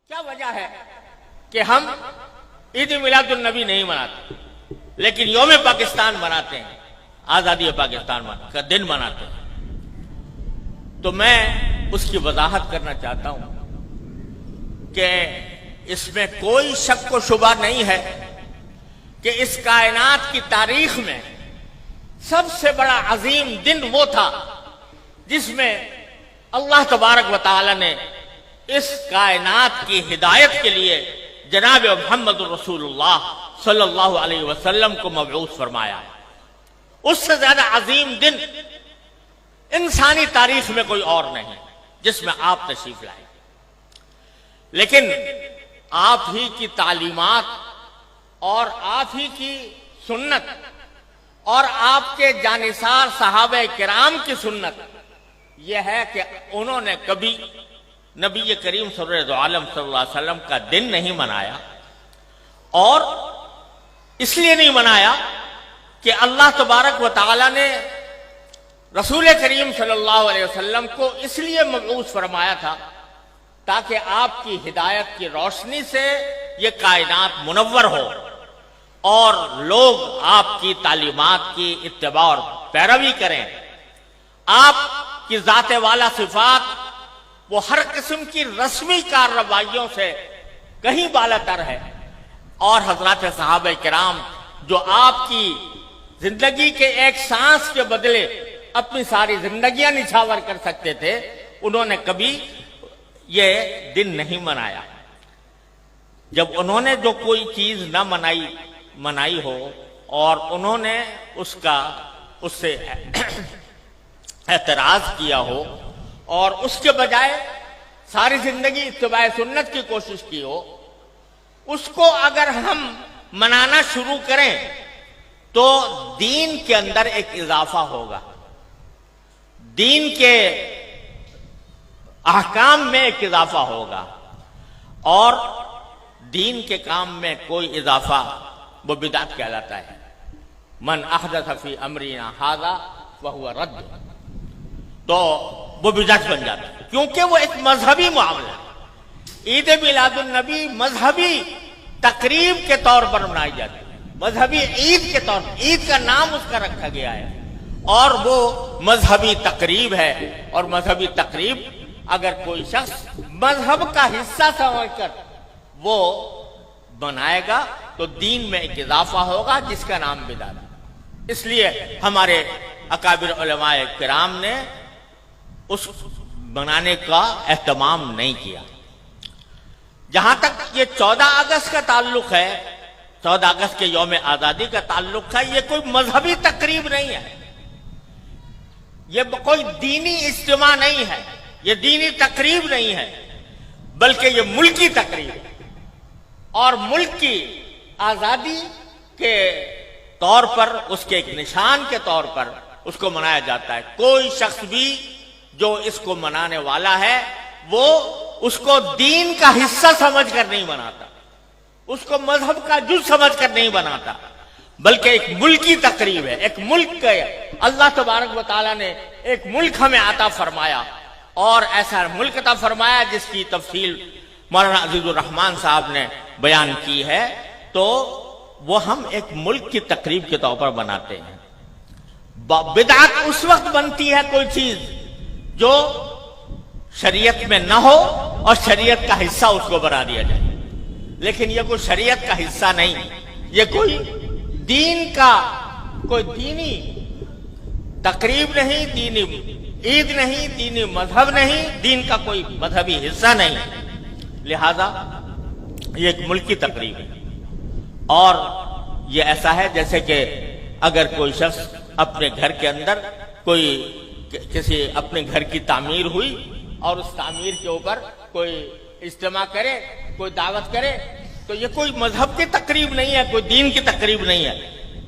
کیا وجہ ہے کہ ہم عید میلاد النبی نہیں مناتے لیکن یوم پاکستان مناتے ہیں، آزادی پاکستان کا دن مناتے ہیں؟ تو میں اس کی وضاحت کرنا چاہتا ہوں کہ اس میں کوئی شک و شبہ نہیں ہے کہ اس کائنات کی تاریخ میں سب سے بڑا عظیم دن وہ تھا جس میں اللہ تبارک و تعالی نے اس کائنات کی ہدایت کے لیے جناب محمد رسول اللہ صلی اللہ علیہ وسلم کو مبعوث فرمایا۔ اس سے زیادہ عظیم دن انسانی تاریخ میں کوئی اور نہیں جس میں آپ تشریف لائے، لیکن آپ ہی کی تعلیمات اور آپ ہی کی سنت اور آپ کے جانثار صحابہ کرام کی سنت یہ ہے کہ انہوں نے کبھی نبی کریم سرور عالم صلی اللہ علیہ وسلم کا دن نہیں منایا، اور اس لیے نہیں منایا کہ اللہ تبارک و تعالی نے رسول کریم صلی اللہ علیہ وسلم کو اس لیے مبعوث فرمایا تھا تاکہ آپ کی ہدایت کی روشنی سے یہ کائنات منور ہو اور لوگ آپ کی تعلیمات کی اتباع اور پیروی کریں۔ آپ کی ذات والا صفات وہ ہر قسم کی رسمی کارروائیوں سے کہیں بالاتر ہے، اور حضرات صحابہ کرام جو آپ کی زندگی کے ایک سانس کے بدلے اپنی ساری زندگیاں نچھاور کر سکتے تھے، انہوں نے کبھی یہ دن نہیں منایا۔ جب انہوں نے جو کوئی چیز نہ منائی ہو اور انہوں نے اس سے اعتراض کیا ہو اور اس کے بجائے ساری زندگی اتباع سنت کی کوشش کی ہو، اس کو اگر ہم منانا شروع کریں تو دین کے اندر ایک اضافہ ہوگا، دین کے احکام میں ایک اضافہ ہوگا، اور دین کے کام میں کوئی اضافہ وہ بدعت کہلاتا ہے۔ من احدث فی امرنا ھذا فہو رد، تو وہ بدعت بن جاتا ہے کیونکہ وہ ایک مذہبی معاملہ ہے۔ عید میلاد النبی مذہبی تقریب کے طور پر منائی جاتی ہے، مذہبی عید کے طور پر، عید کا نام اس کا رکھا گیا ہے، اور وہ مذہبی تقریب ہے، اور مذہبی تقریب اگر کوئی شخص مذہب کا حصہ سمجھ کر وہ بنائے گا تو دین میں ایک اضافہ ہوگا جس کا نام بدعت ہے۔ اس لیے ہمارے اکابر علماء کرام نے اس بنانے کا اہتمام نہیں کیا۔ جہاں تک یہ 14 اگست کا تعلق ہے، 14 اگست کے یوم آزادی کا تعلق ہے، یہ کوئی مذہبی تقریب نہیں ہے، یہ کوئی دینی اجتماع نہیں ہے، یہ دینی تقریب نہیں ہے، بلکہ یہ ملکی تقریب ہے، اور ملک کی آزادی کے طور پر، اس کے ایک نشان کے طور پر اس کو منایا جاتا ہے۔ کوئی شخص بھی جو اس کو منانے والا ہے وہ اس کو دین کا حصہ سمجھ کر نہیں مناتا، اس کو مذہب کا جز سمجھ کر نہیں بناتا، بلکہ ایک ملکی تقریب ہے، ایک ملک کا اللہ تبارک و تعالیٰ نے ایک ملک ہمیں عطا فرمایا، اور ایسا ملک عطا فرمایا جس کی تفصیل مولانا عزیز الرحمان صاحب نے بیان کی ہے، تو وہ ہم ایک ملک کی تقریب کے طور پر بناتے ہیں۔ بدعت اس وقت بنتی ہے کوئی چیز جو شریعت میں نہ ہو اور شریعت کا حصہ اس کو بنا دیا جائے، لیکن یہ کوئی شریعت کا حصہ نہیں، یہ کوئی دین کا کوئی دینی تقریب نہیں، دینی عید نہیں، دینی مذہب نہیں، دین کا کوئی مذہبی حصہ نہیں، لہذا یہ ایک ملکی تقریب ہے۔ اور یہ ایسا ہے جیسے کہ اگر کوئی شخص اپنے گھر کے اندر کسی اپنے گھر کی تعمیر ہوئی اور اس تعمیر کے اوپر کوئی اجتماع کرے، کوئی دعوت کرے، تو یہ کوئی مذہب کی تقریب نہیں ہے، کوئی دین کی تقریب نہیں ہے۔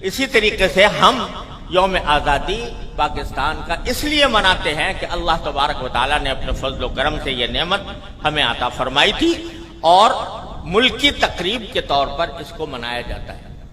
اسی طریقے سے ہم یوم آزادی پاکستان کا اس لیے مناتے ہیں کہ اللہ تبارک و تعالیٰ نے اپنے فضل و کرم سے یہ نعمت ہمیں عطا فرمائی تھی، اور ملکی تقریب کے طور پر اس کو منایا جاتا ہے۔